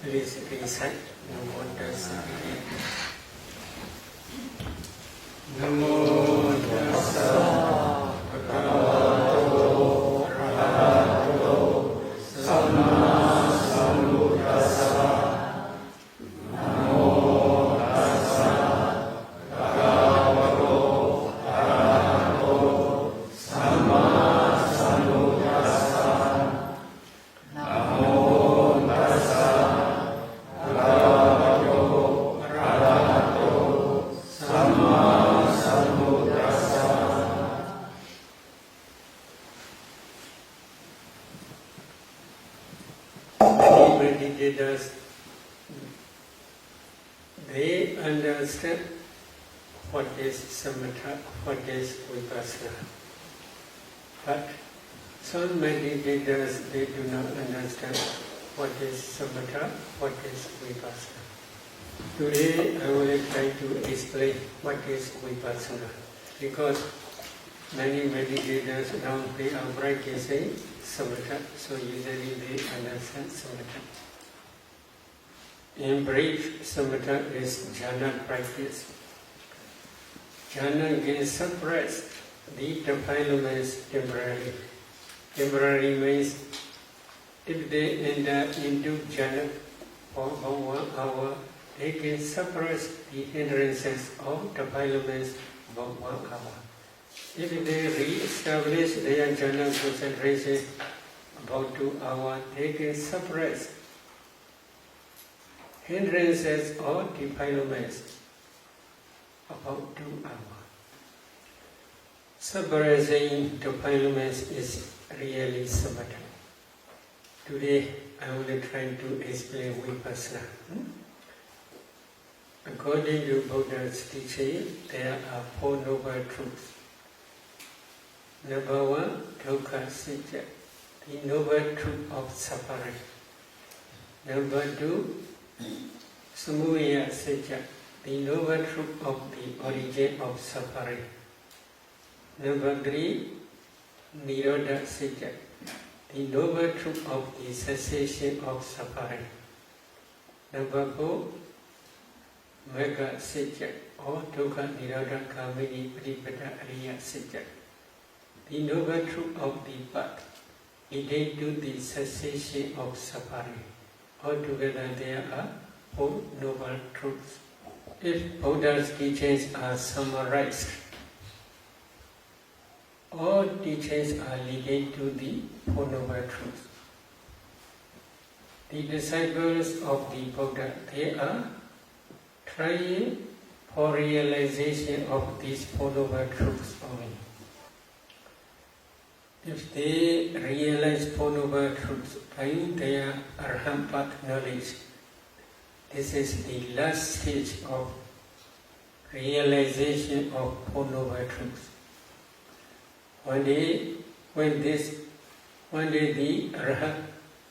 Please recite Namo Tassa. Namo Tassa Bhagavato Arahato Samma Sambuddhassa. Namo Tassa Bhagavato Arahato Samma Sambuddhassa. Namo Tassa Bhagavato Arahato Samma Sambuddhassa. Many meditators, they understand what is samatha, what is vipassana. But some meditators, they do not understand what is samatha, what is vipassana. Today I will try to explain what is vipassana, because many meditators now they are practicing samatha, so usually they understand samatha. In brief, samatha is jhana practice. Jhana can suppress the defilements temporarily. Temporary means if they enter into jhana for about 1 hour, they can suppress the hindrances of defilements about 1 hour. If they re-establish their jhana concentration about 2 hours, they can suppress hindrances or defilements about 2 hours. Suppressing defilements is really samatha. Today I will try to explain vipassana. According to Buddha's teaching, there are 4 noble truths. Number 1, dukkha sacca, the noble truth of suffering. Number 2, samudaya sacca, the noble truth of the origin of suffering. Number 3, nirodha sacca, the noble truth of the cessation of suffering. Number 4, magga sacca, or dukkha nirodha kamini padipada ariya sacca, the noble truth of the path leading to the cessation of suffering. Altogether there are 4 noble truths. If Buddha's teachings are summarized, all teachings are leading to the 4 noble truths. The disciples of the Buddha, they are trying for realization of these 4 noble truths only. If they realize 4 noble truths by their arhat path knowledge, this is the last stage of realization of 4 noble truths. One day the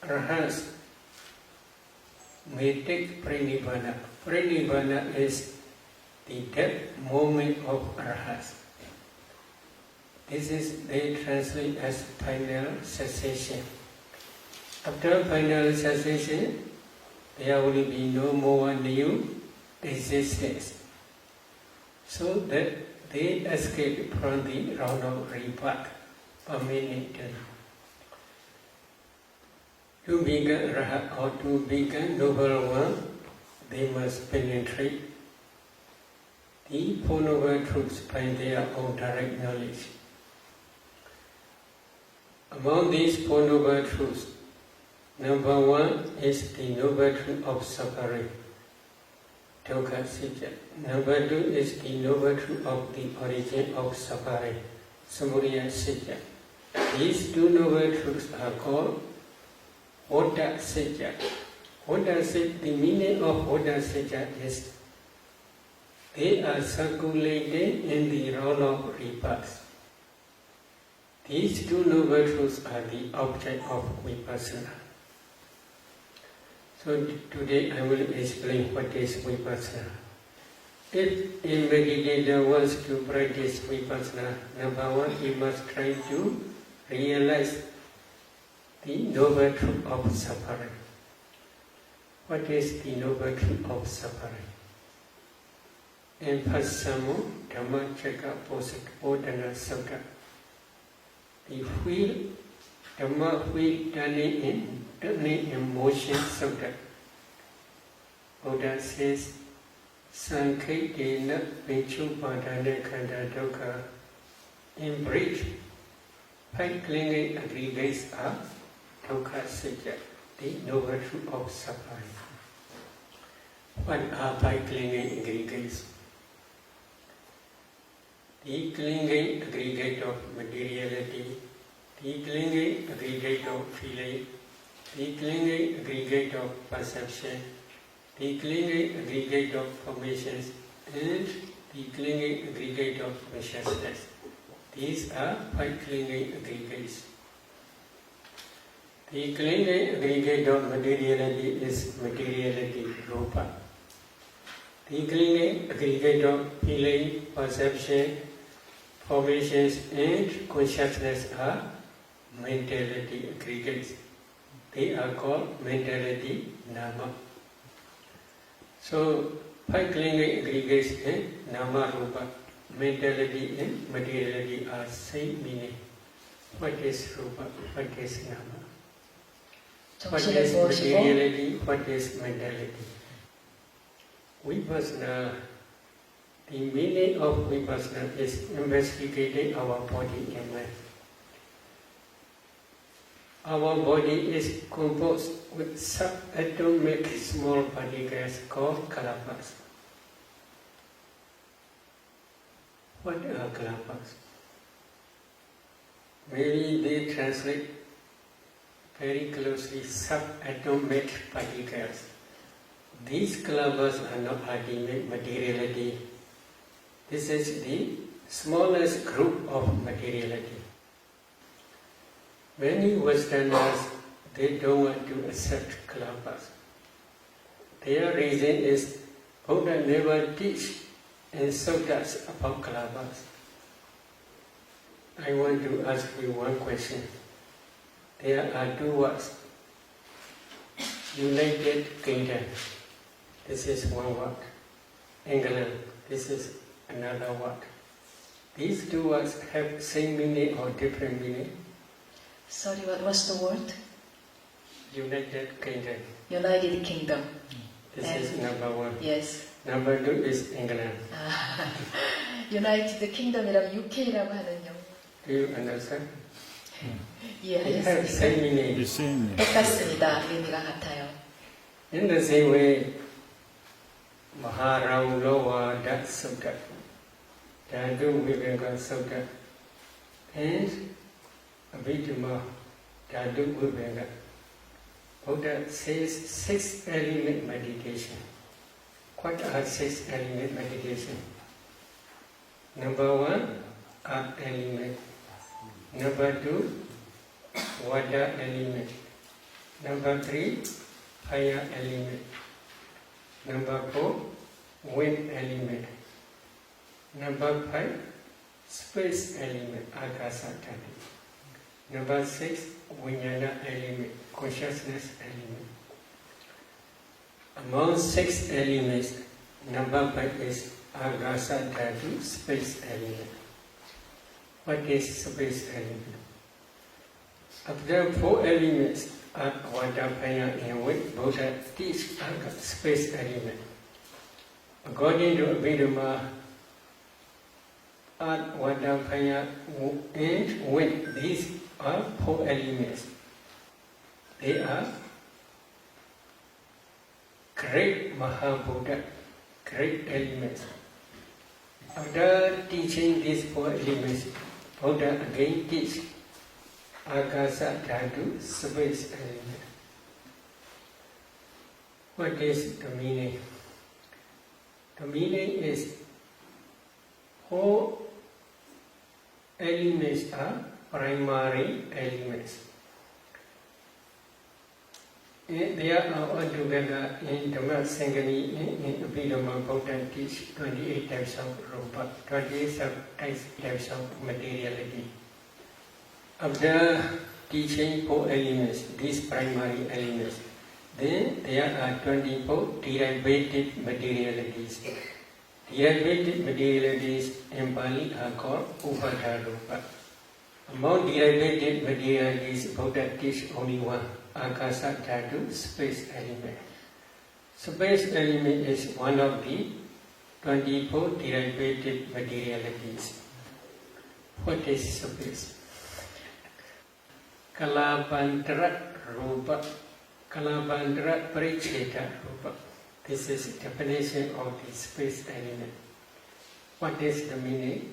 arhats may take pranibbana. Pranibbana is the death moment of arhats. This is they translate as final cessation. After final cessation, there will be no more new existence, so that they escape from the round of rebirth permanently. To become Rahat or to become noble one, they must penetrate the 4 noble truths by their own direct knowledge. Among these 4 noble truths, number 1 is the noble truth of suffering, dukkha sacca. Number 2 is the noble truth of the origin of suffering, samudaya sacca. These 2 noble truths are called Oda sacca. The meaning of Oda sacca is they are circulating in the round of rebirth. These 2 noble truths are the object of vipassana. So today I will explain what is vipassana. If a meditator wants to practice vipassana, number 1, he must try to realize the noble truth of suffering. What is the noble truth of suffering? In Passamu Dhamma Chaka Bodhana Sutta, the wheel, Dhamma wheel turning in motion Sutta, Buddha says, Sankhetena Vinchu Padane Kanda Dukkha. In brief, five clinging aggregates are dukkha sajja, the noble truth of suffering. What are five clinging aggregates? The clinging aggregate of materiality, the clinging aggregate of feeling, the clinging aggregate of perception, the clinging aggregate of formations, and the clinging aggregate of consciousness. These are five clinging aggregates. The clinging aggregate of materiality is materiality, rupa. The clinging aggregate of feeling, perception, formations, and consciousness are mentality aggregates. They are called mentality nama. So, five clinging aggregates in nama rupa, mentality and materiality are same meaning. What is rupa? What is nama? What is materiality? What is mentality? Vipassana, the meaning of Vipassana is investigating our body and mind. Our body is composed with subatomic small particles called kalapas. What are kalapas? Maybe they translate very closely subatomic particles. These kalapas are not ultimate materiality. This is the smallest group of materiality. Many Westerners, they don't want to accept kalapas. Their reason is Buddha never teach in suttas about kalapas. I want to ask you one question. There are two words. United Kingdom. This is one word. England. This is another word. These two words have same meaning or different meaning? Sorry, what was the word? United Kingdom. United Kingdom. This is number one. Yes. Number two is England. United Kingdom이라면 UK라고 하는요. Do you understand? It has 이해하셨습니까? same meaning. 똑같습니다. 의미가 같아요. In the same way, Maharamlowa Dat Sutta, Dhatu Viveka Sutta, and Abhidhamma Dhatu Viveka. Buddha says 6 element meditation. What are 6 element meditation? Number 1, Art element. Number 2, Vada element. Number 3, Fire element. Number 4, Wind element. Number 5, Space element, Akasa Dhatu. Number 6, Vijnana element, consciousness element. Among 6 elements, number 5 is Akasa Dhatu, space element. What is space element? After 4 elements, Vada, Fire, and Wind, Buddha teach space element. According to Abhidhamma, Earth, Vada, Fire, and Wind, these are 4 elements. They are great Mahabuddha, great elements. After teaching these 4 elements, Buddha again teach Akasa Dhatu, space element. What is the meaning? The meaning is 4 elements are primary elements. And they are all together in Dhamma Sangani in Abhidhamma. Buddha teach 28 types of rupa, 28 types of materiality. After teaching 4 elements, these primary elements, Then there are 24 derivative materialities. Derivative materialities in Pali are called Upadharupa. Among derivative materialities, Buddha teaches only one, Akasa Dhatu, space element. Space element is one of the 24 derivative materialities. What is space? Kalabandra Rupa, Kalabandra Paricheta Rupa. This is the definition of the space element. What is the meaning?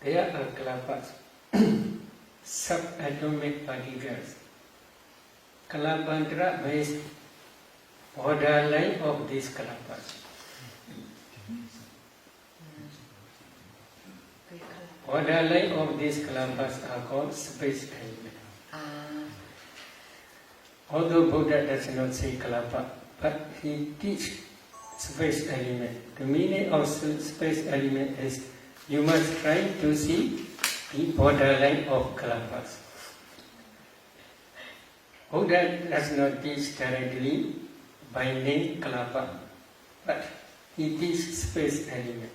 There are kalabas, subatomic particles. Kalabandra means borderline of these kalabas. Borderline of these kalabas are called space element. Although Buddha does not say kalapa, but he teaches space element. The meaning of space element is you must try to see the borderline of kalapas. Buddha does not teach directly by name kalapa, but he teaches space element.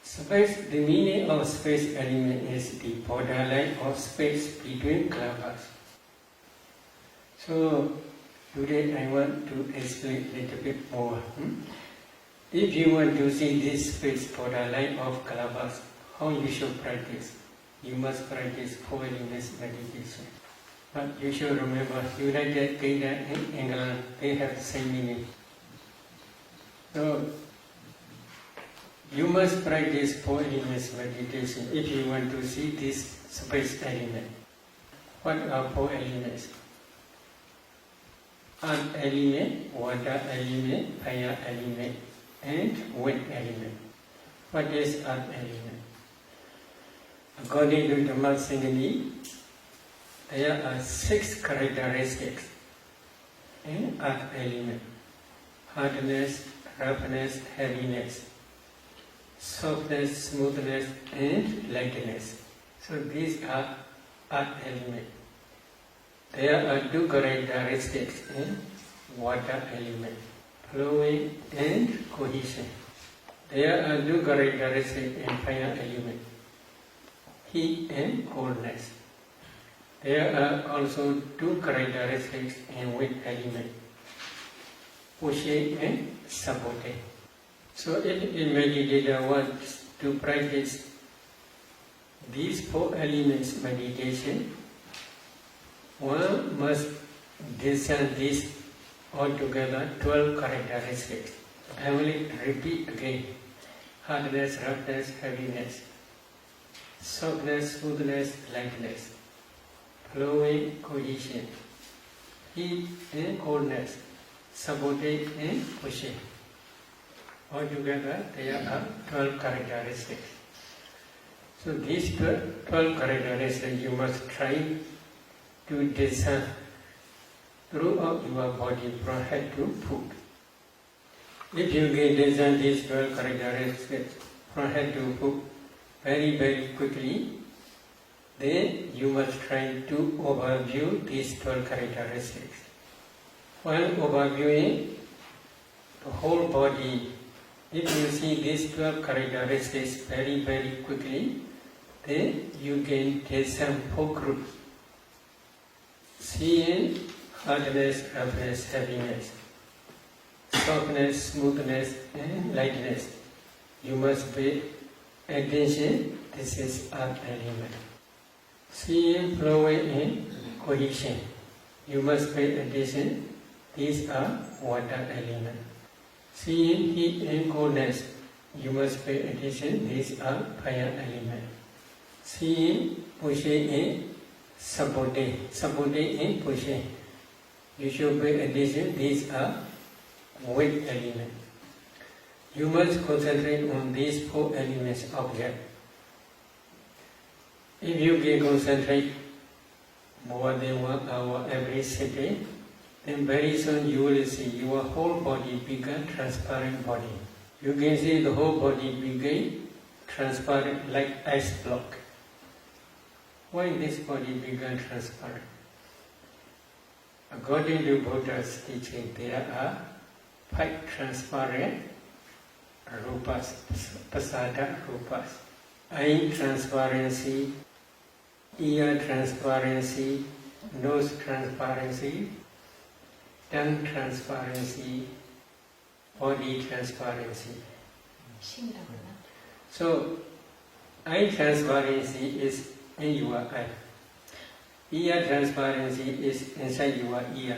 Space, the meaning of space element is the borderline of space between kalapas. So today I want to explain a little bit more. If you want to see this space borderline of kalapas, how you should practice? You must practice 4 elements meditation. But you should remember, United Kingdom and England, they have the same meaning. So you must practice 4 elements meditation if you want to see this space element. What are 4 elements? Earth element, water element, fire element, and wind element. What is earth element? According to Dhamma Singani, there are 6 characteristics in earth element: hardness, roughness, heaviness, softness, smoothness, and lightness. So these are earth element. There are 2 characteristics in water element: flowing and cohesion. There are 2 characteristics in fire element: heat and coldness. There are also 2 characteristics in wind element: pushing and supporting. So if a meditator wants to practice these 4 elements meditation, one must discern these altogether 12 characteristics. I will repeat again: hardness, roughness, heaviness, softness, smoothness, lightness, flowing, cohesion, heat and coldness, supporting and pushing. Altogether there are 12 characteristics. So these 12 characteristics you must try to discern throughout your body from head to foot. If you can discern these 12 characteristics from head to foot very quickly, then you must try to overview these 12 characteristics. While overviewing the whole body, if you see these 12 characteristics very quickly, then you can discern 4 groups: seeing hardness, roughness, heaviness, softness, smoothness, and lightness. You must pay attention. This is earth element. Seeing, flowing, and cohesion. You must pay attention. These are water element. Seeing, heat, and coldness. You must pay attention. These are fire element. Seeing, pushing, and supporting and pushing. You should pay attention. These are wind element. You must concentrate on these 4 elements object. If you can concentrate more than 1 hour every sitting, then very soon you will see your whole body become transparent body. You can see the whole body become transparent like ice block. Why this body become transparent? According to Buddha's teaching, there are 5 transparent rupas, pasada rupas. Eye transparency, ear transparency, nose transparency, tongue transparency, body transparency. So, eye transparency is in your eye. Ear transparency is inside your ear.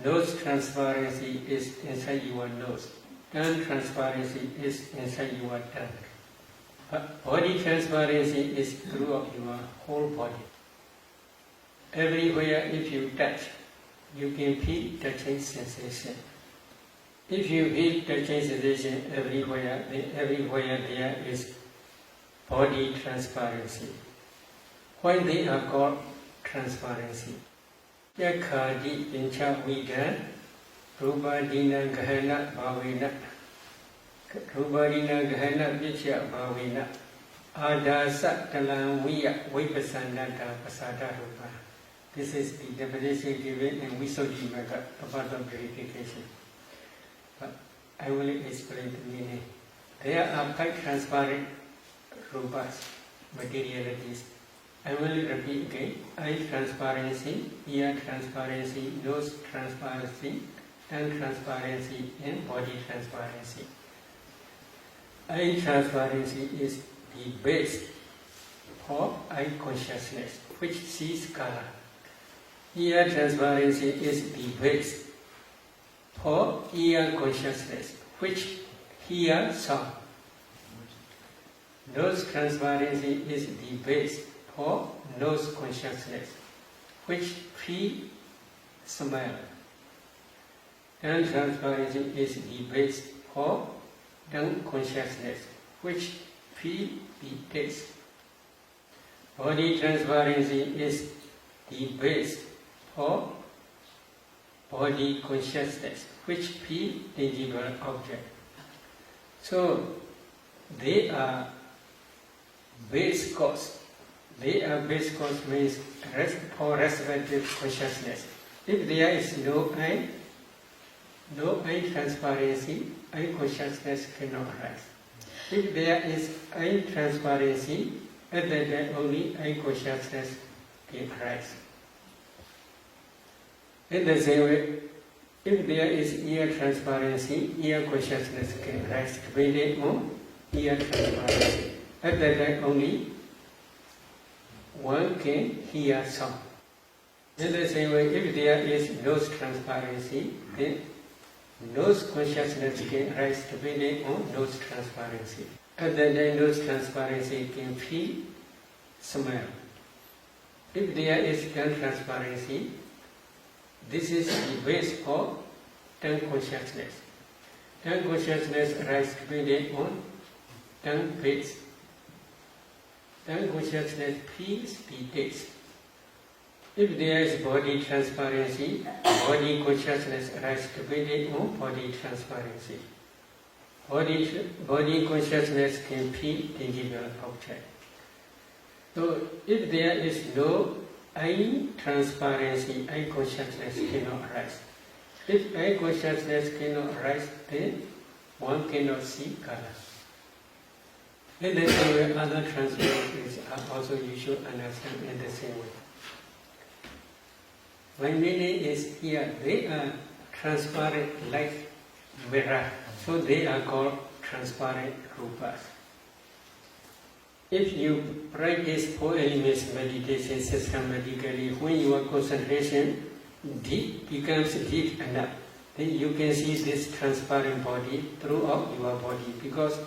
Nose transparency is inside your nose. Tongue transparency is inside your tongue. But body transparency is throughout your whole body. Everywhere if you touch, you can feel touching sensation. If you feel touching sensation everywhere, then everywhere there is body transparency. Why they are called transparency? Yakhadi pincha vidan, rubadina gahana bhavina, rubadina gahana picha bhavina, adasa talam viya vipasanata pasada rupa. This is the definition given in Visuddhimagga about the purification. But I will explain the meaning. There are 5 transparent rupas, materialities. I will repeat again. Eye transparency, ear transparency, nose transparency, tongue transparency, and body transparency. Eye transparency is the base for eye consciousness, which sees color. Ear transparency is the base for ear consciousness, which hears sound. Nose transparency is the base for nose consciousness, which feels smell. Tongue transparency is the base for tongue consciousness, which feels the taste. Body transparency is the base for body consciousness, which feels tangible object. So they are base cause. They are base cause means for respective consciousness. If there is no eye transparency, eye consciousness cannot arise. If there is eye transparency, at that time only eye consciousness can arise. In the same way, if there is ear transparency, ear consciousness can arise depending on ear transparency. At that time only one can hear sound. In the same way, if there is nose transparency, then nose consciousness can arise depending on nose transparency. At that time, nose transparency can feel smell. If there is tongue transparency, this is the base for tongue consciousness. Tongue consciousness arises depending on tongue base. Tongue consciousness feels the taste. If there is body transparency, body consciousness arises depending on body transparency. Body consciousness can feel tangible object. So if there is no eye transparency, eye consciousness cannot arise. If eye consciousness cannot arise, then one cannot see color. In the same way, other transparencies are also you should understand in the same way. My meaning is here, they are transparent like mirror, so they are called transparent rupas. If you practice 4 elements meditation systematically, when your concentration becomes deep enough, then you can see this transparent body throughout your body, because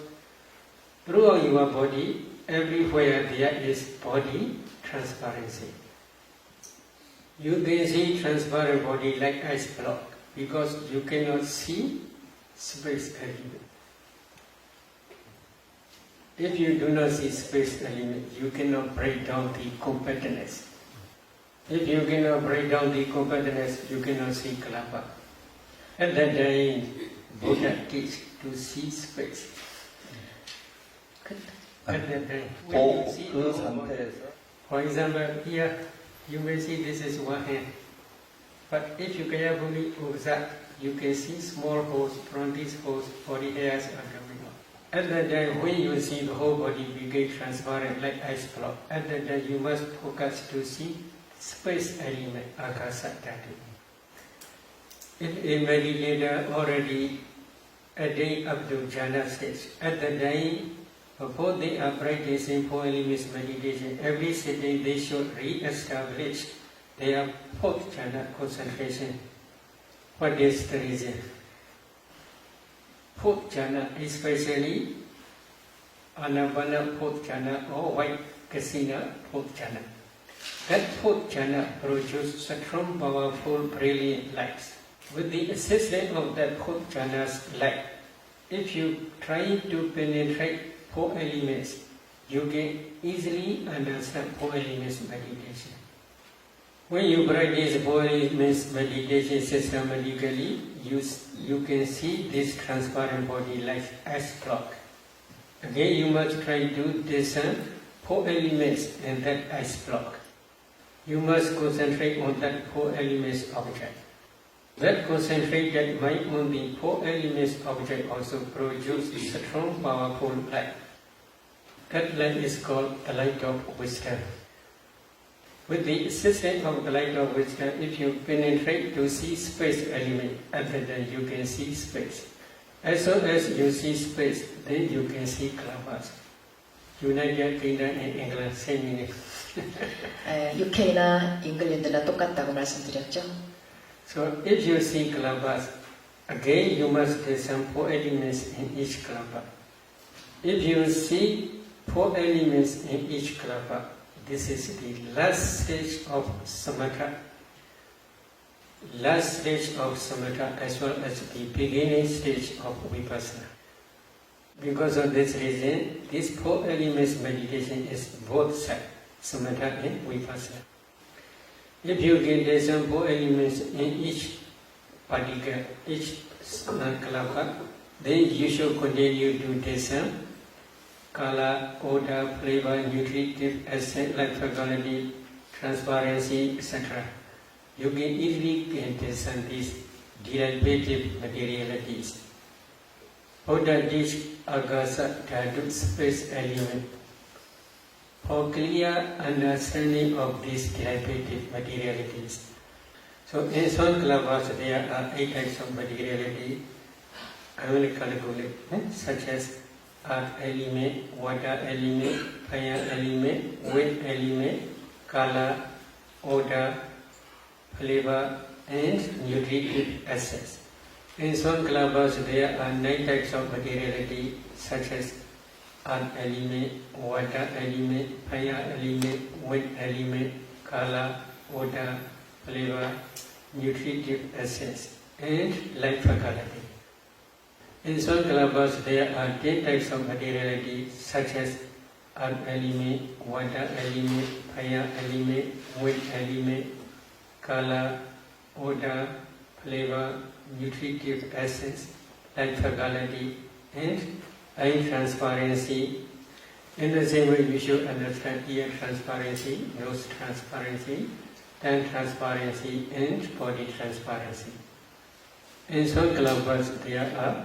throughout your body, everywhere there is body transparency. You can see transparent body like ice block, because you cannot see space element. If you do not see space element, you cannot break down the compactness. If you cannot break down the compactness, you cannot see kalapa. At that time, Buddha teach to see space. At that time, when you see this, for example, here you may see this is one hand. But if you carefully observe, you can see small holes from these holes, body hairs are coming out. At that time, when you see the whole body become transparent like ice block, at that time you must focus to see space element, akasa dhatu. If a meditator already attained up to jhana stage, at that time, before they are practicing four elements meditation, every sitting they should re-establish their fourth jhana concentration. What is the reason? Fourth jhana, especially Anapana fourth jhana or white kasina fourth jhana. That fourth jhana produces strong, powerful, brilliant lights. With the assistance of that fourth jhana's light, if you try to penetrate four elements, you can easily understand four elements meditation. When you practice four elements meditation systematically, you can see this transparent body like ice block. Again, you must try to discern four elements in that ice block. You must concentrate on that four elements object. That concentrated mind on the four elements object also produces strong, powerful light. That light is called the light of wisdom. With the assistance of the light of wisdom, if you penetrate to see space element, at that time you can see space. As soon as you see space, then you can see clouds. United Kingdom and England, same meaning. UK나 잉글랜드나 똑같다고 말씀드렸죠. So if you see clouds, again you must discern four elements in each cloud. If you see four elements in each cloud, this is the last stage of samatha. Last stage of samatha as well as the beginning stage of vipassana. Because of this reason, this four elements meditation is both sides, samatha and vipassana. If you can discern four elements in each particle, each kalapa, then you should continue to discern color, odor, flavor, nutritive, essence, life quality, transparency, etc. You can easily discern these derivative materialities. Buddha teaches agasa dhatu space element. For clear understanding of these derivative materialities. So in some clavas there are 8 types of materiality. I will calculate, such as earth element, water element, fire element, wind element, color, odor, flavor, and nutritive essence. In some clavas there are 9 types of materiality, such as earth element, water element, fire element, wind element, color, odor, flavor, nutritive essence, and life faculty. In some clavas there are 10 types of materiality, such as earth element, water element, fire element, wind element, color, odor, flavor, nutritive essence, life faculty, and eye transparency. In the same way, you should understand ear transparency, nose transparency, tongue transparency, and body transparency. In some clouds, there are,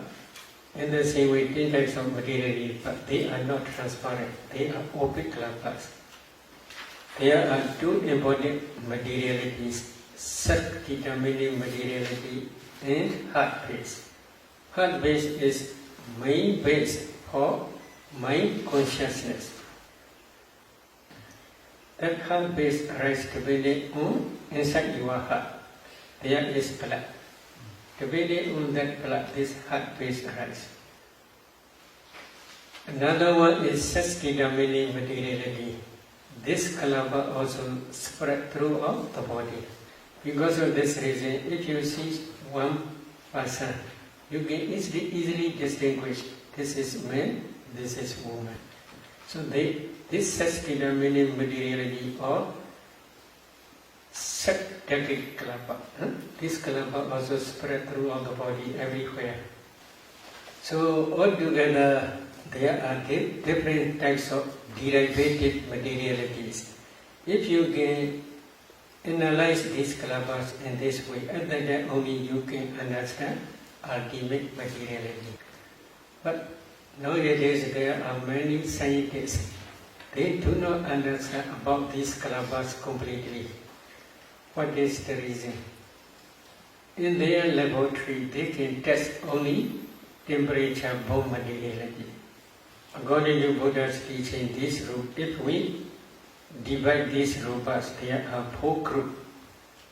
in the same way, 10 types of materiality, but they are not transparent. They are opaque clouds. There are 2 important materialities: self-determining materiality and heart base. Heart base is main base for mind consciousness. That heart base arises depending on inside your heart. There is blood. Depending on that blood, this heart base arises. Another one is self-determining materiality. This kalapa also spread throughout the body. Because of this reason, if you see one person, you can easily distinguish this is man, this is woman. So this self-determining materiality or subjective kalapa. This kalapa also spread throughout the body everywhere. So altogether, there are different types of derivative materialities. If you can analyze these kalabas in this way, and then only you can understand ultimate materiality. But nowadays there are many scientists. They do not understand about these kalabas completely. What is the reason? In their laboratory, they can test only temperature-bound materiality. According to Buddha's teaching, this group, if we divide these rupas, there are 4 groups.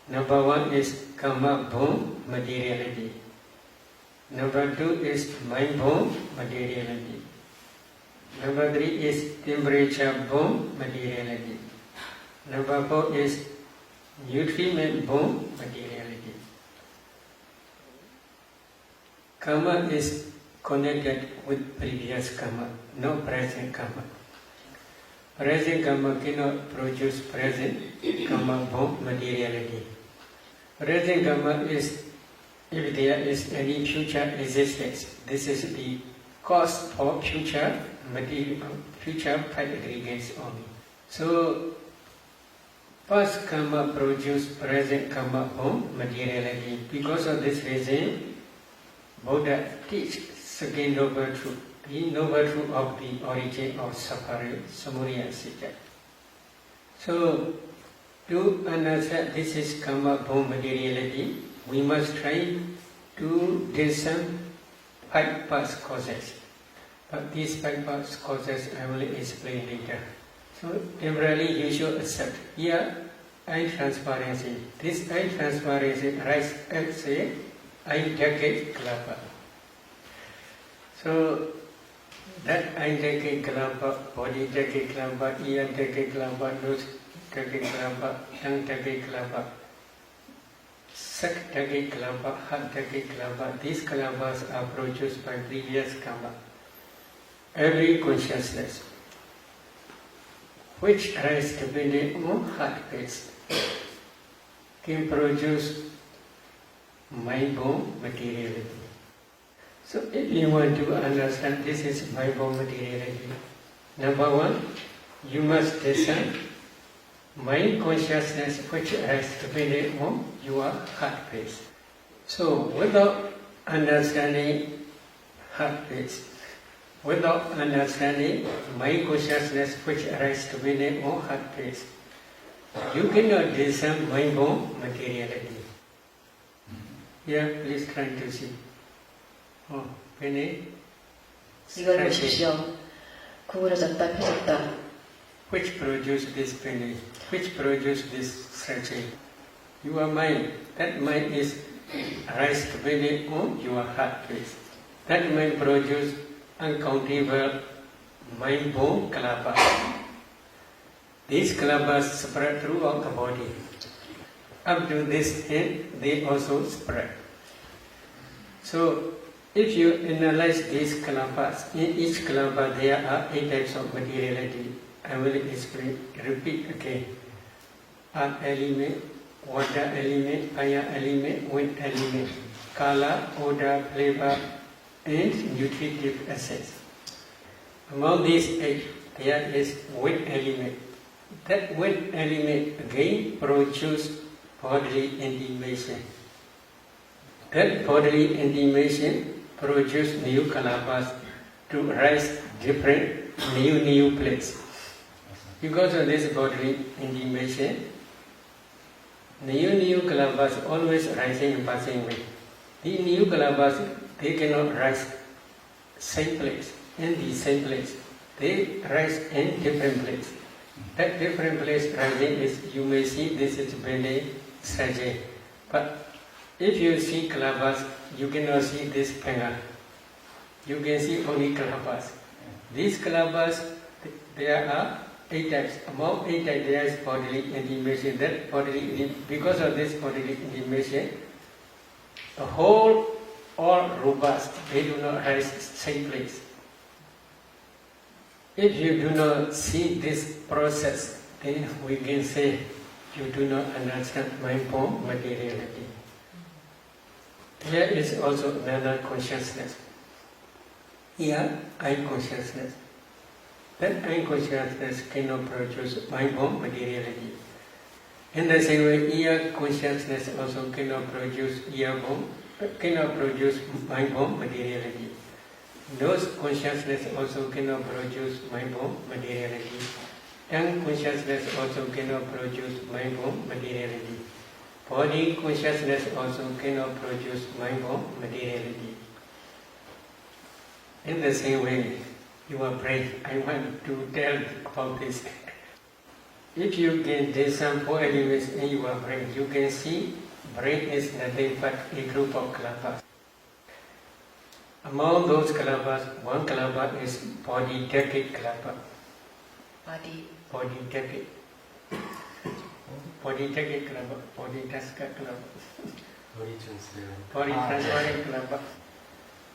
Number 1 is karma-bound materiality. Number 2 is mind-bound materiality. Number 3 is temperature-bound materiality. Number 4 is nutriment-bound materiality. Karma is connected with previous karma, no present karma. Present karma cannot produce present karma-bound materiality. Present karma is, if there is any future existence, this is the cause for future material, future five aggregates only. So, past karma produce present karma-bound materiality. Because of this reason, Buddha teach second noble truth, the noble truth of the origin of suffering, samudaya and sita. So, to understand this is karma-bound materiality, we must try to discern 5 past causes. But these 5 past causes I will explain later. So, temporarily you should accept. Here, eye transparency. This eye transparency arises as a eye decade kalapa. So, that eye decade kalapa, body decade kalapa, ear decade kalapa, nose decade kalapa, tongue decade kalapa, sac decade kalapa, heart decade kalapa, these kalapas are produced by previous karma. Every consciousness which arises depending on heart base can produce mind-bound materiality. So if you want to understand this is mind-bound materiality, number 1, you must discern mind consciousness which arises depending on your heart base. So without understanding heart base, without understanding mind consciousness which arises depending on heart base, you cannot discern mind-bound materiality. Here, please try to see. Oh, Penny. 이걸 보십시오. 구부러졌다, 펴졌다. Which produce this penny? Which produce this stretching? Your mind. That mind is arise depending on your heart base. That mind produce uncountable mind-bound kalapas. These kalapas spread throughout the body. Up to this end, they also spread. So, if you analyze these kalapas, in each kalapa there are 8 types of materiality. I will explain, repeat again. Earth element, water element, fire element, wind element, color, odor, flavor, and nutritive acids. Among these 8, there is wind element. That wind element again produces bodily intimation. That bodily intimation produces new kalapas to rise different new places. Because of this bodily intimation, new kalapas always rising and passing away. The new kalapas, they cannot rise same place, in the same place. They rise in different place. That different place rising is, you may see this is Bene Sajay. But if you see kalapas, you cannot see this finger. You can see only kalapas. These kalapas, there are 8 types. Among 8 types, there is bodily intimation. That bodily, because of this bodily intimation, the whole all rupas, they do not rise same place. If you do not see this process, then we can say you do not understand mind-bound materiality. Here is also another consciousness. Here, eye consciousness. That eye consciousness cannot produce mind-bound materiality. In the same way, ear consciousness also cannot produce mind-born materiality. Nose consciousness also cannot produce mind-born materiality. Tongue consciousness also cannot produce mind-born materiality. Body consciousness also cannot produce mind-born materiality. In the same way, your brain, I want to tell about this. If you can discern four elements in your brain, you can see brain is nothing but a group of kalabas. Among those kalabas, one kalaba is body decade kalaba. Body decade. Body decade kalaba. Body taska kalaba. Body transparent kalaba.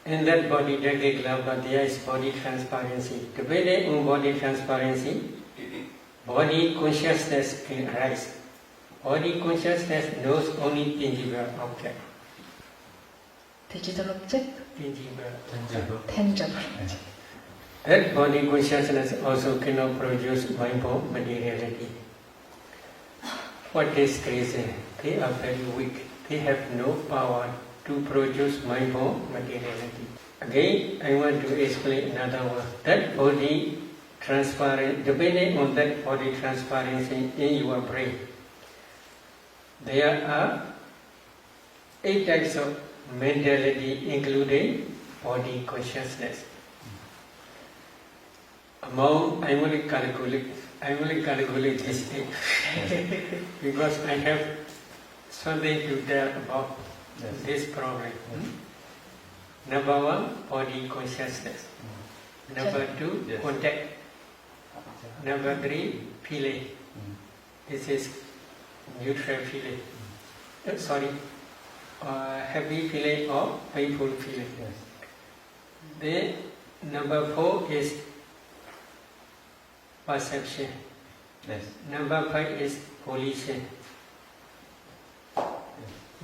In that body decade kalaba, there is body transparency. Depending on body transparency, body consciousness can arise. Body consciousness knows only tangible object. Digital object? Tangible. That body consciousness also cannot produce mind-born materiality. For this reason, they are very weak. They have no power to produce mind-born materiality. Again, I want to explain another one. That body transparent, depending on that body transparency in your brain, there are 8 types of mentality, including body consciousness. Among, I will calculate this thing because I have something to tell about this problem. Number 1, body consciousness. Number 2, contact. Number 3, feeling. This is neutral feeling. Happy feeling or painful feeling. Then number 4 is perception. Number 5 is volition.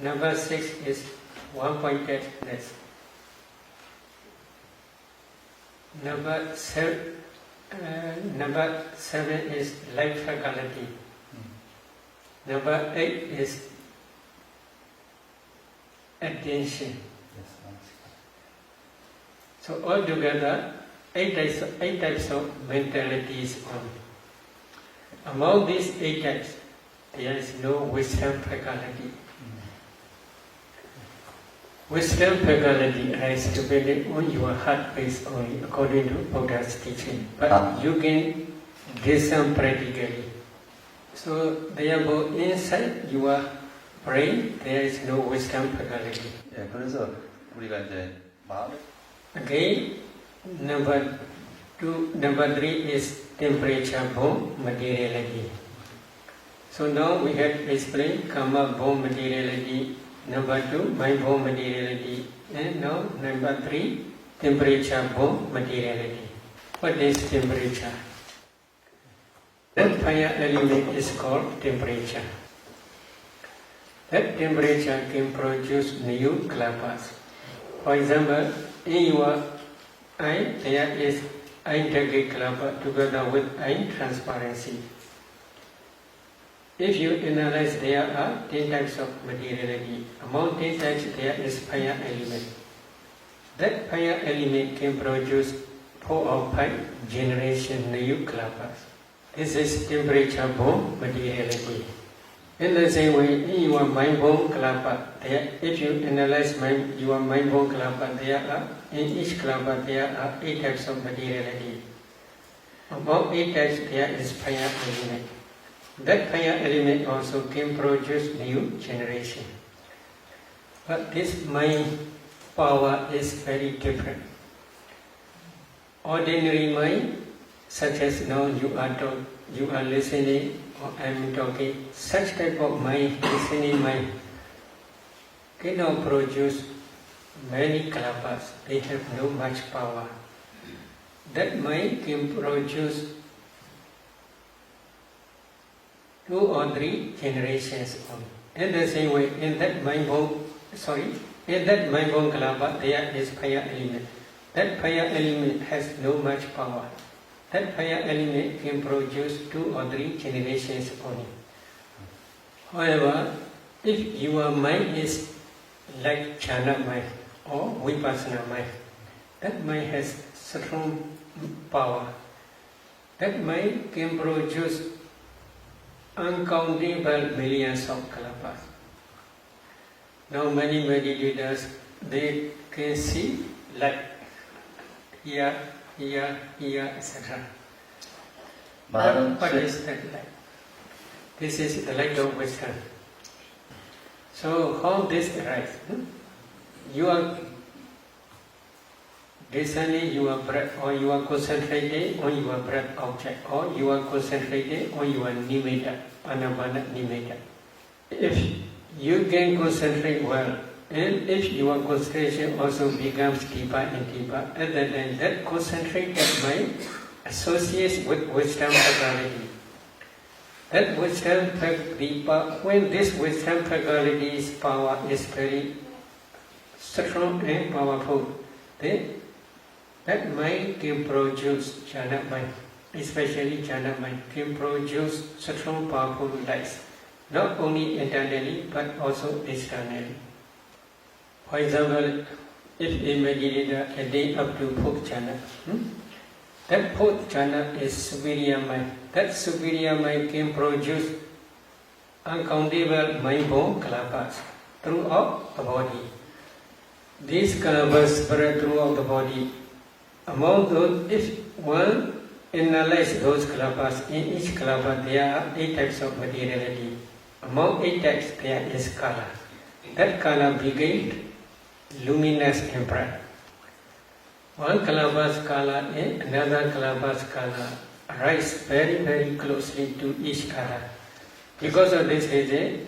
Number 6 is one-pointedness. Number 7 is life faculty. Number 8 is attention. So altogether, 8 types of mentalities on. Among these 8 types, there is no wisdom faculty. Wisdom faculty is dependent on your heart base only, according to Buddha's teaching. But you can discern practically. So therefore, inside your brain, there is no wisdom faculty. 그래서 우리가 이제 마음을 Again, number 3 is temperature-born materiality. So now we have explained karma-born materiality. Number 2, mind-born materiality. And now number 3, temperature-born materiality. What is temperature? That fire element is called temperature. That temperature can produce new kalabas. For example, in your eye, there is eye decade kalaba together with eye transparency. If you analyze, there are 10 types of materiality. Among 10 types, there is fire element. That fire element can produce 4 or 5 generation new kalabas. This is temperature-born materiality. In the same way, in your mind-born kalapa, if you analyze your mind-born kalapa, in each kalapa there are 8 types of materiality. Among 8 types, there is fire element. That fire element also can produce new generation. But this mind power is very different. Ordinary mind, such as now you are listening or I am talking, such type of mind, listening mind, cannot produce many kalapas. They have no much power. That mind can produce 2 or 3 generations only. In the same way, in that mind-born kalapa, there is fire element. That fire element has no much power. That fire element can produce 2 or 3 generations only. However, if your mind is like jhana mind or vipassana mind, that mind has strong power. That mind can produce uncountable millions of kalapas. Now many meditators, they can see light here, etc. What is that light? This is the light of wisdom. So how this arises? You are discerning your breath, or you are concentrating on your breath object, or you are concentrating on your nimitta, anapana nimitta. If you can concentrate well, and if your concentration also becomes deeper and deeper, at that time that concentrated mind associates with wisdom faculty. That wisdom faculty, when this wisdom faculty's power is very strong and powerful, then that mind can produce jhana mind, especially jhana mind, can produce strong powerful lights, not only internally but also externally. For example, if a meditator attains up to fourth jhana, that fourth jhana is superior mind. That superior mind can produce uncountable mind-born kalapas throughout the body. These kalapas spread throughout the body. Among those, if one analyzes those kalapas, in each kalapa there are 8 types of materiality. Among 8 types there is kala. That kala begins luminous and bright. One kalapa's kala and another kalapa's kala rise very, very closely to each other. Because of this reason,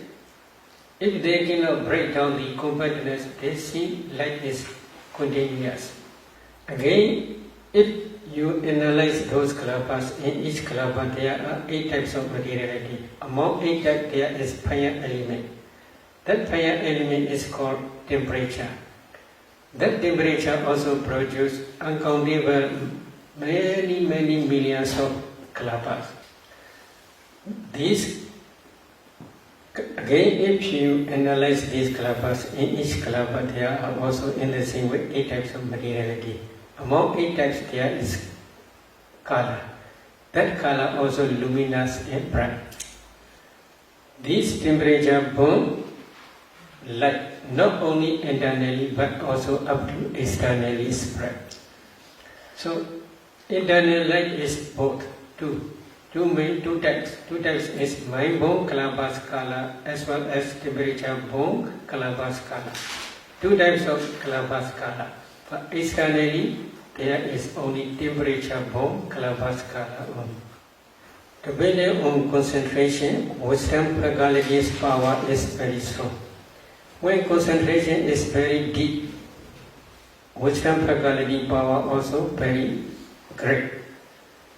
if they cannot break down the compactness, they see light is continuous. Again, if you analyze those kalapas, in each kalapa there are 8 types of materiality. Among 8 types there is fire element. That fire element is called temperature. That temperature also produces uncountable many millions of kalapas. These, again, if you analyze these kalapas, in each kalapa there are also in the same way 8 types of materiality. Among 8 types there is kala. That kala also luminous and bright. These temperature burn light not only internally but also up to externally spread. So internal light is both two types. 2 types is mind-born kalapas kala as well as temperature-born kalapas kala. 2 types of kalapas kala. But externally there is only temperature-born kalapas kala only. Depending on concentration, wisdom faculty's power is very strong. When concentration is very deep, wisdom faculty power also very great.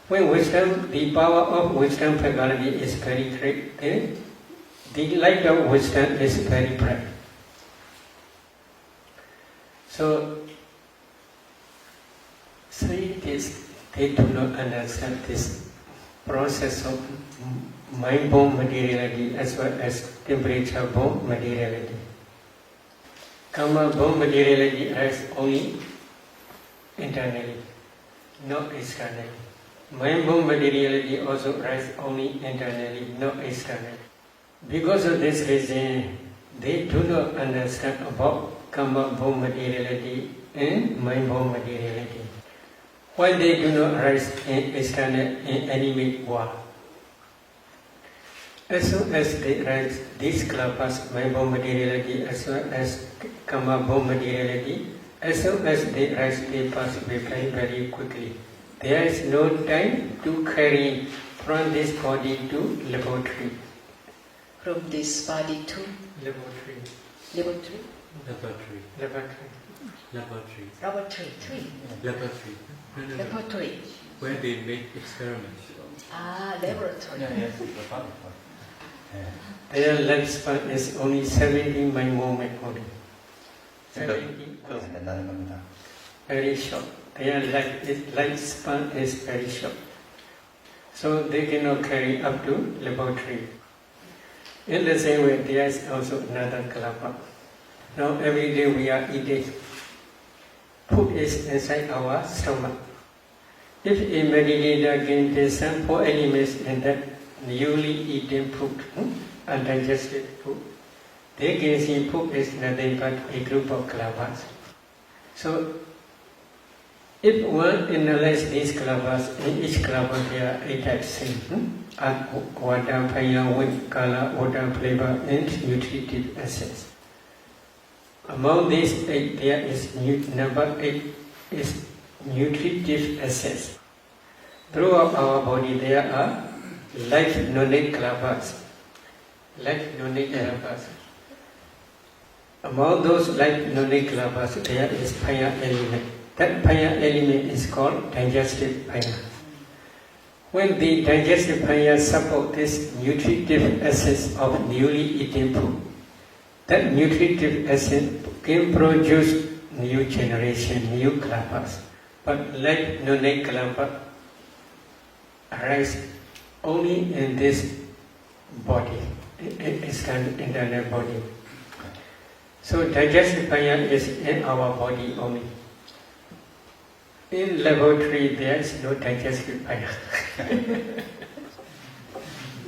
When the power of wisdom faculty is very great, then the light of wisdom is very bright. So, scientists, they do not understand this process of mind-born materiality as well as temperature-born materiality. Karma-born materiality arises only internally, not externally. Mind-born materiality also arises only internally, not externally. Because of this reason, they do not understand about karma-born materiality and mind-born materiality. Why they do not arise in external and animate world? As soon as they arise, these kalapas, mind-born materiality as well as karma-born materiality, as soon as they arise, they pass away very, very quickly. There is no time to carry from this body to laboratory. From this body to Laboratory. laboratory? Laboratory. Laboratory. Laboratory. Laboratory. Tree. Laboratory. No. Laboratory. Where they make experiments. Ah, laboratory. Yes, the fun. Their lifespan is only 70 moment only. 70. 그래서 된다는 겁니다. Very short. Their lifespan is very short. So they cannot carry up to laboratory. In the same way, there is also another kalapa. Now every day we are eating. Food is inside our stomach. If a meditator can discern 4 elements in that newly eaten food, undigested food, they can see food is nothing but a group of kalapas. So, if one analyzes these kalapas, in each kalapa there are 8 types: water, fire, wind, color, water, flavor, and nutritive essence. Among these 8, there is number 8 is nutritive essence. Throughout our body there are life knowledge kalapas. Life knowledge kalapas. Among those life knowledge kalapas there is fire element. That fire element is called digestive fire. When the digestive fire supports this nutritive essence of newly eaten food, that nutritive essence can produce new generation, new kalapas. But life knowledge kalapa arise only in this body, internal body. So digestive fire is in our body only. In laboratory there is no digestive fire.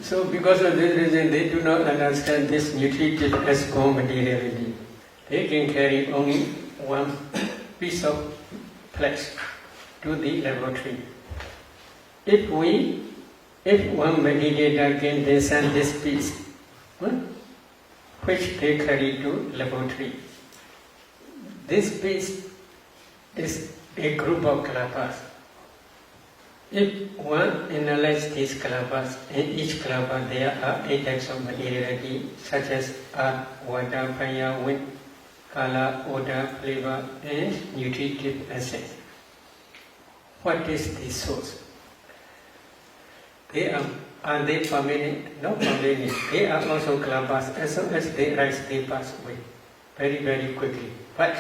So because of this reason they do not understand this nutritive as materiality. They can carry only one piece of flesh to the laboratory. If one meditator can discern this piece, which they carry to laboratory, this piece is a group of kalapas. If one analyzes these kalapas, in each kalapa there are 8 types of materiality, such as earth, water, fire, wind, color, odor, flavor, and nutritive essence. What is the source? Are they permanent? Not permanent. They are also kalapas. As soon as they rise, they pass away very, very quickly. But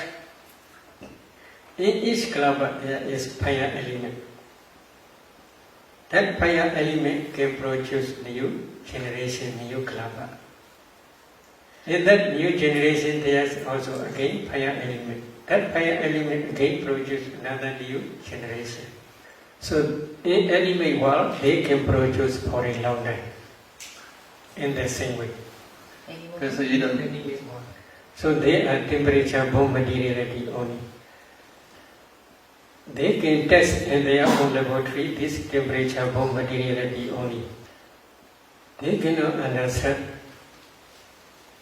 in each kalapa there is fire element. That fire element can produce new generation, new kalapa. In that new generation there is also again fire element. That fire element again produces another new generation. So in animal world they can produce for a long time. In the same way. 그래서 이런 Animal world. So they are temperature born materiality only. They can test in their own laboratory this temperature born materiality only. They cannot understand,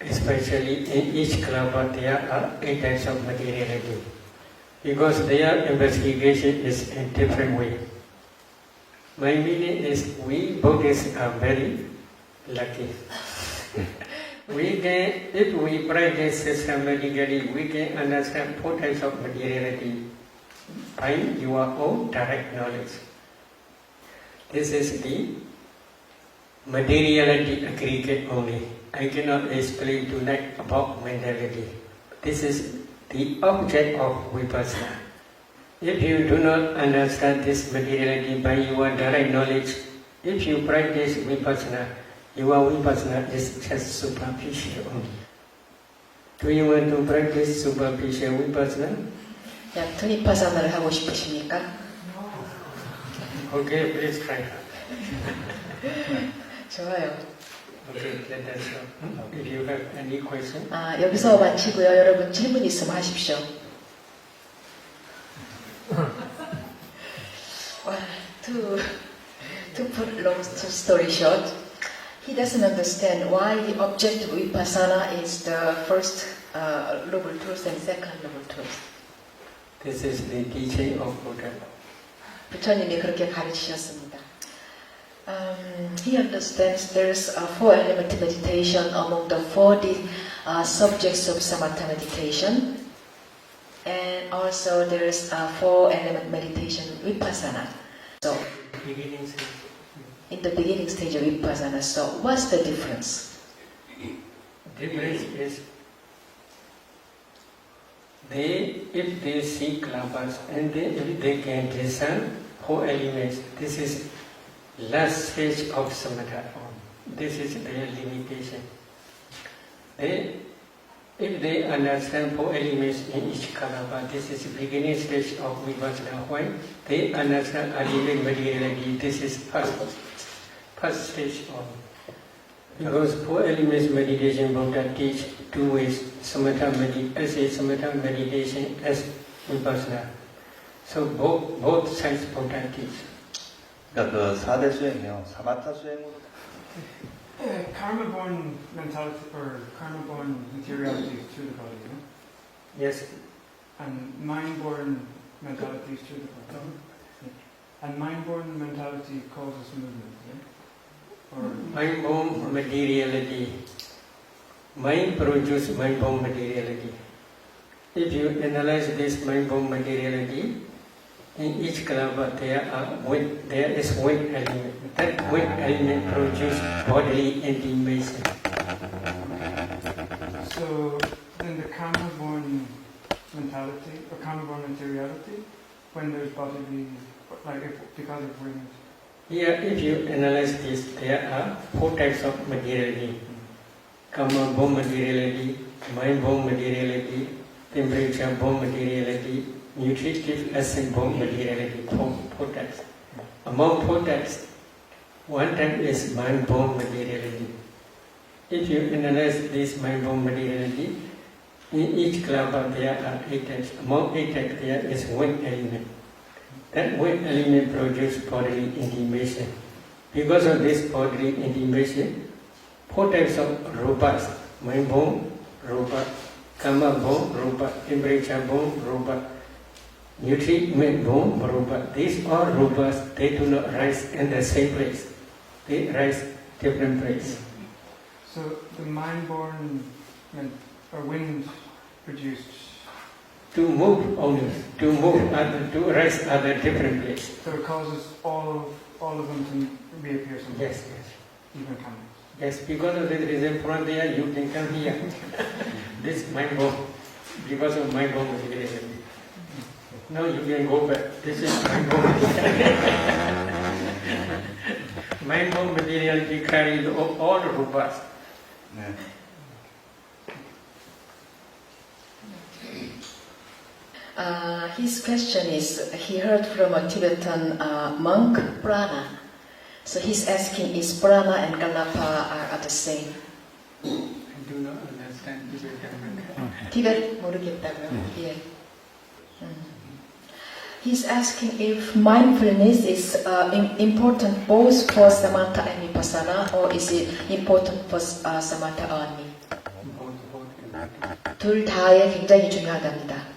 especially in each kalapa there are 8 types of materiality, because their investigation is in different way. My meaning is we Buddhists are very lucky. We can, if we practice systematically, we can understand 4 types of materiality by your own direct knowledge. This is the materiality aggregate only. I cannot explain tonight about mentality. This is the object of vipassana. If you do not understand this materiality by your direct knowledge, if you practice vipassana, your vipassana is just superficial only. Do you want to practice superficial vipassana? 얕은 vipassana를 하고 싶으십니까? Okay, please try. 좋아요. Okay, let us know. If you have any question. 여기서 마치고요. 여러분 질문 있으면 하십시오. Well, to put long story short, he doesn't understand why the object of vipassana is the first noble truth and second noble truth. This is the teaching of Buddha. 부처님이 그렇게 가르치셨습니다. He understands there's a 4-element meditation among the 40 subjects of samatha meditation, and also there's a 4-element meditation vipassana. So, in the beginning stage of vipassana, so what's the difference? Difference is if they see kalapas and if they can discern 4 elements, this is last stage of samatha. This is their limitation. if they understand four elements in each kalapa, this is the beginning stage of vipassana. When they understand ultimate materiality, this is first stage of. Because four elements meditation, Buddha teach two ways: samatha meditation as vipassana. So both sides Buddha teach. 그러니까 그 4대 수행이요. 사마타 수행으로 Karma-born mentality or karma-born materiality is through the body, no? Yes. And mind-born mentality is through the body. And mind-born mentality causes movement, yeah? Or Mind-born materiality. Mind produces mind-born materiality. If you analyze this mind-born materiality, in each kalapa there is wind element. That wind element produces bodily intimation. so then the karma-born mentality or karma-born materiality, when there's bodily, like because of wind. Here, if you analyze this, there are four types of materiality: karma-born materiality, mind-born materiality, temperature-born materiality, nutritive acid-born materiality. Four types. Among four types, one type is mind-born materiality. If you analyze this mind-born materiality, in each kalapa there are 8 types. Among 8 types, there is wind element. That wind element produces bodily intimation. Because of this bodily intimation, four types of rupas: mind-born rupa, karma-born rupa, temperature-born rupa, nutriment-born rupa. These are rupas. They do not rise in the same place. They rise different place. So the mind-born or wind produced. To move only, to rise at a different place. So it causes all of them to reappear somewhere. Yes. Even coming. Yes, because of this reason from there you can come here. This mind-born, because of mind-born materiality. Now you can go back. This is mind-born materiality. Mind-born materiality carries all rupas. 네. His question is, he heard from a Tibetan monk, prana. So he's asking, is prana and kalapa are the same? I do not understand Tibetan. 티벳 모르겠다고요? 예. He's asking if mindfulness is important both for samatha and vipassana, or is it important for samatha only? 둘 다에 굉장히 중요하답니다.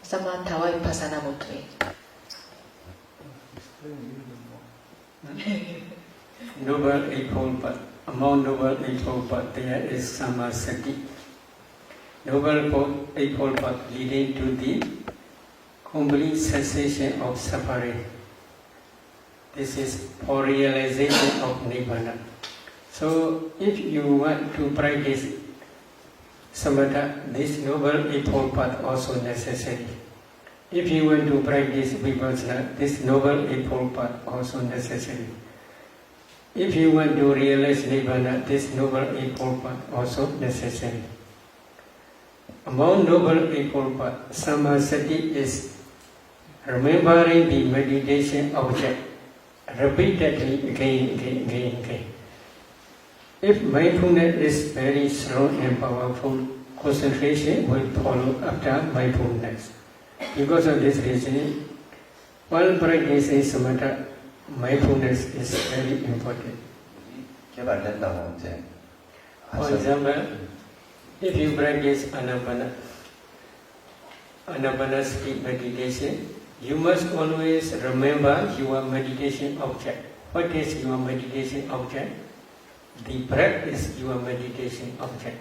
사마타와 vipassana 모두에. Noble Eightfold Path. Among Noble Eightfold Path there is samasati. Noble Eightfold Path leading to the complete cessation of suffering. This is for realization of Nibbana. So if you want to practice samatha, this Noble Eightfold Path also necessary. If you want to practice vipassana, this Noble Eightfold Path also necessary. If you want to realize Nibbana, this Noble Eightfold Path also necessary. Among Noble Eightfold Path, samasati is remembering the meditation object repeatedly again. If mindfulness is very strong and powerful, concentration will follow after mindfulness. Because of this reason, while practicing samatha, mindfulness is very important. 개발된다고 이제 For example, if you practice anapanasati meditation, you must always remember your meditation object. What is your meditation object? The breath is your meditation object.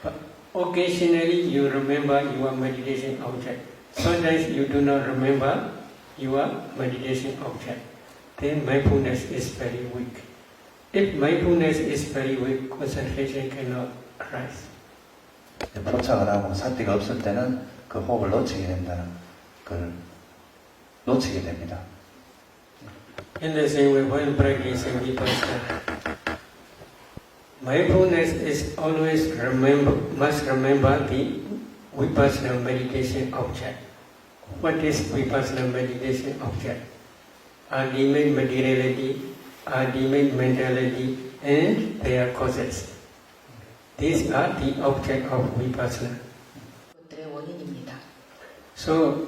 But occasionally you remember your meditation object. Sometimes you do not remember your meditation object. Then mindfulness is very weak. If mindfulness is very weak, concentration cannot arise. 포착을 하고 사티가 없을 때는 그 호흡을 놓치게 된다는 걸 놓치게 됩니다. In the same way, when practicing vipassana, Mindfulness is always must remember the vipassana meditation object. What is vipassana meditation object? Ultimate materiality, ultimate mentality, and their causes. These are the object of vipassana. 것들의 원인입니다. So,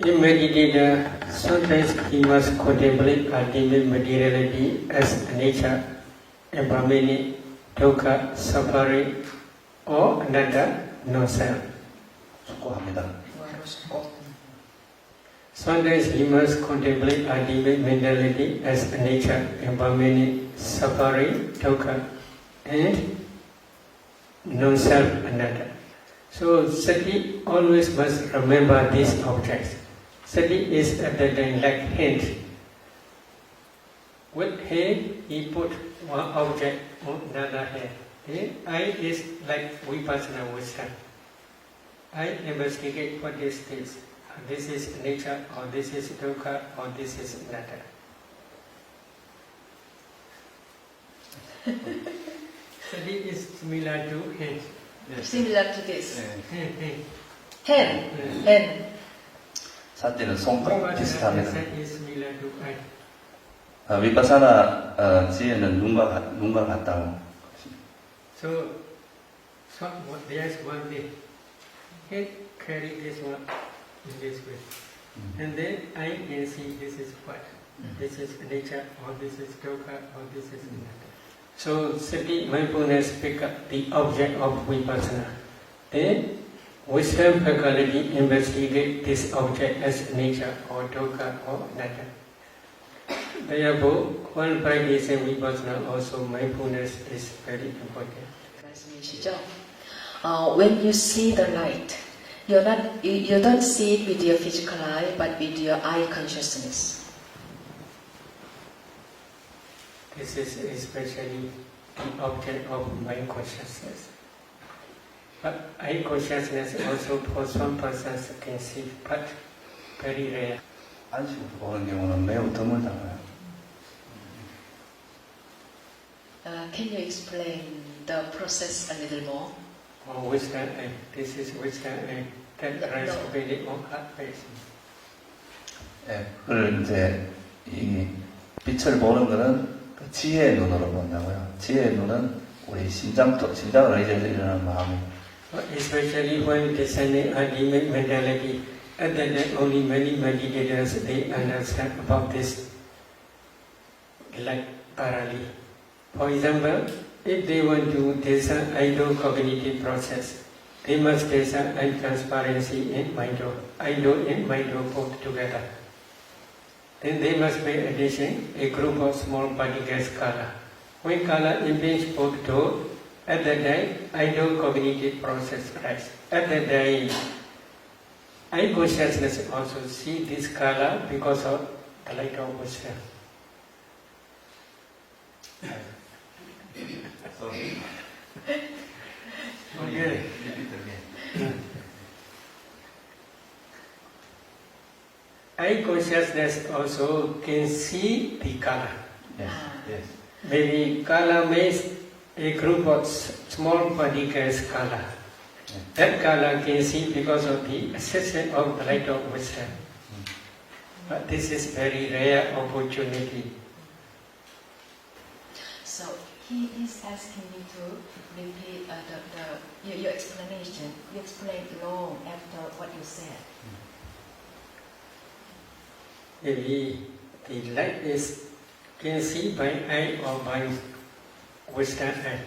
in meditator, sometimes he must contemplate ultimate materiality as nature, impermanent, dukkha, suffering, or anatta, non-self. 숙고합니다. Sometimes he must contemplate ultimate mentality as nature, impermanent, suffering, dukkha, and non-self, anatta. So sati always must remember these objects. Sati is at the time like hand. With hand, he put one object on another hand. Eye is like vipassana wisdom. I investigate what is this. This is nature, or this is dukkha, or this is anatta. Sati is similar to hand. Similar to this. Hand. Hand. 사띠는 손과 비슷합니다. Vipassana is similar to eye. 위파사나 지혜는 눈과 같다고. So there's one thing. Head carry this one in this way. And then I can see this is what? This is nature, or this is dukkha, or this is anatta. So sati mindfulness pick up the object of vipassana. Then wisdom faculty investigate this object as nature, or dukkha, or anatta. Therefore, while practicing vipassana, also mindfulness is very important. 말씀이시죠? When you see the light, you don't see it with your physical eye, but with your eye consciousness. This is especially the object of mind consciousness. But eye consciousness also for some persons can see, but very rare. 안식으로 보는 경우는 매우 드물다고요. Can you explain the process a little more? Or wisdom eye. This is wisdom eye that rests very on heart base. 예, 그걸 이제 이 빛을 보는 거는 그 지혜의 눈으로 본다고요. 지혜의 눈은 우리 심장을 의지해서 일어나는 마음입니다. Especially when discerning ultimate mentality, at that time only many meditators they understand about this, like parallel. For example, if they want to discern idle cognitive process, they must discern transparency in Maido, Ido and Maido both together. Then they must pay attention a group of small particles color. When color impinge both door, at that time Ido cognitive process rise. At that time, eye consciousness also see this color because of the light of wisdom. Okay. Eye consciousness also can see the color. Yes, yes. Maybe color means a group of small particles color. That color can see because of the assistance of the light of wisdom. But this is very rare opportunity. So he is asking me to repeat your explanation. You explained long after what you said. Maybe the light is can see by eye or by wisdom eye.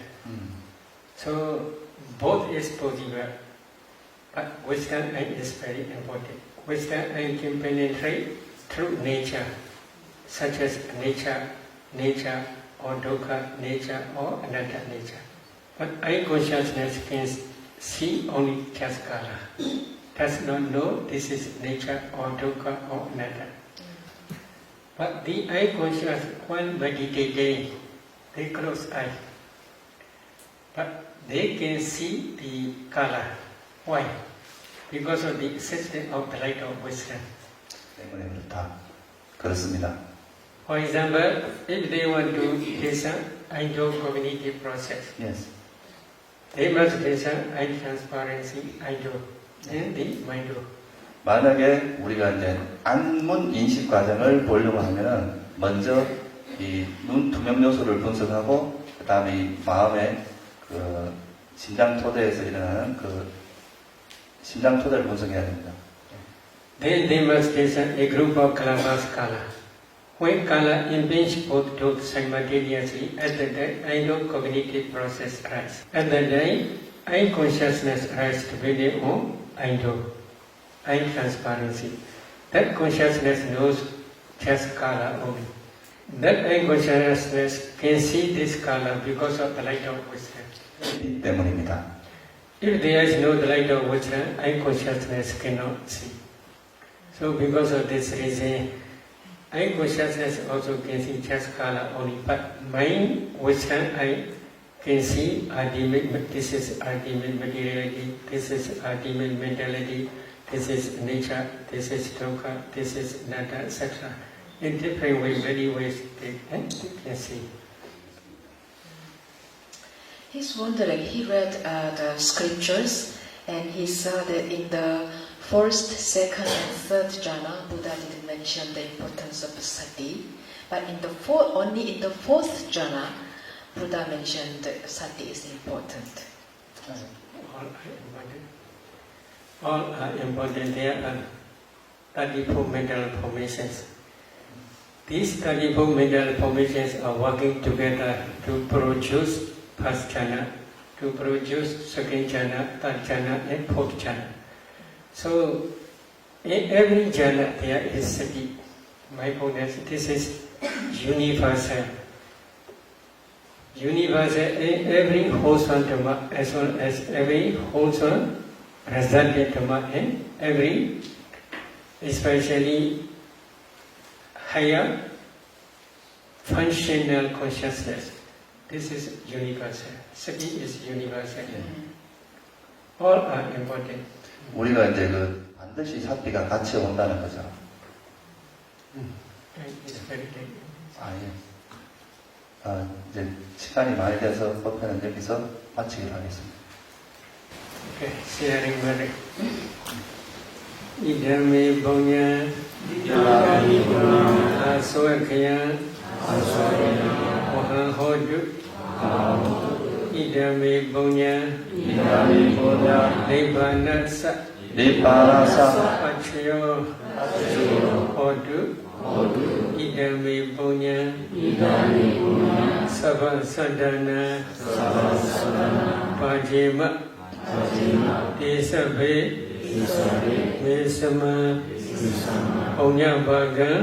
So both is possible, but wisdom eye is very important. Wisdom eye can penetrate through nature, such as nature or dukkha nature or anatta nature. But eye consciousness can see only just color, does not know this is nature or dukkha or anatta. But the eye conscious, while meditating, they close eye. But they can see the color. Why? Because of the existence of the light of wisdom. 때문에 그렇습니다. For example, if they want to listen cognitive process, Yes. they must listen eye transparency, and the mind. 만약에 우리가 이제 안문 인식 과정을 보려고 하면은 먼저 이 눈 투명 요소를 분석하고 그다음에 이 마음의 그 심장 토대에서 일어나는 그 심장 토대를 분석해야 됩니다. Then they must listen a group of kalabas kala. When kala impinge both dogs simultaneously, at the time cognitive process arises. At the time, eye consciousness arises depending on eye transparency. That consciousness knows just kala only. That eye consciousness can see this kala because of the light of wisdom. 때문입니다. If there is no light of wisdom, eye consciousness cannot see. So because of this reason, eye consciousness also can see just color only, but mind, wisdom, I can see ultimate, this is ultimate materiality, this is ultimate mentality, this is nature, this is dukkha, this is nada, etc. In different ways, many ways they can see. He's wondering, he read the scriptures and he saw that in the first, second and third jhana, Buddha didn't mention the importance of sati, but only in the fourth jhana, Buddha mentioned that sati is important. All are important. There are 34 mental formations. These 34 mental formations are working together to produce first jhana, to produce second jhana, third jhana, and fourth jhana. So, in every jhana there is sati, mindfulness. This is universal. Universal in every wholesome dhamma as well as every wholesome resultant dhamma and every, especially higher functional consciousness. This is universal. Sati is universal. All are important. 우리가 이제 그 반드시 사티가 같이 온다는 거죠. It's very good. 아, 예. 아, 이제 시간이 많이 돼서 법회는 여기서 마치기로 하겠습니다. Okay, sharing merit. Idame bonya, aswakaya, mohan hodu. Idame bonya, nibbana Nippanasa Pachayo Hodu Idame Bunya Sabha Sadhana Pajima Desabe Mesama Punya Baga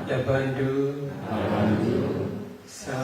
Labandu Sa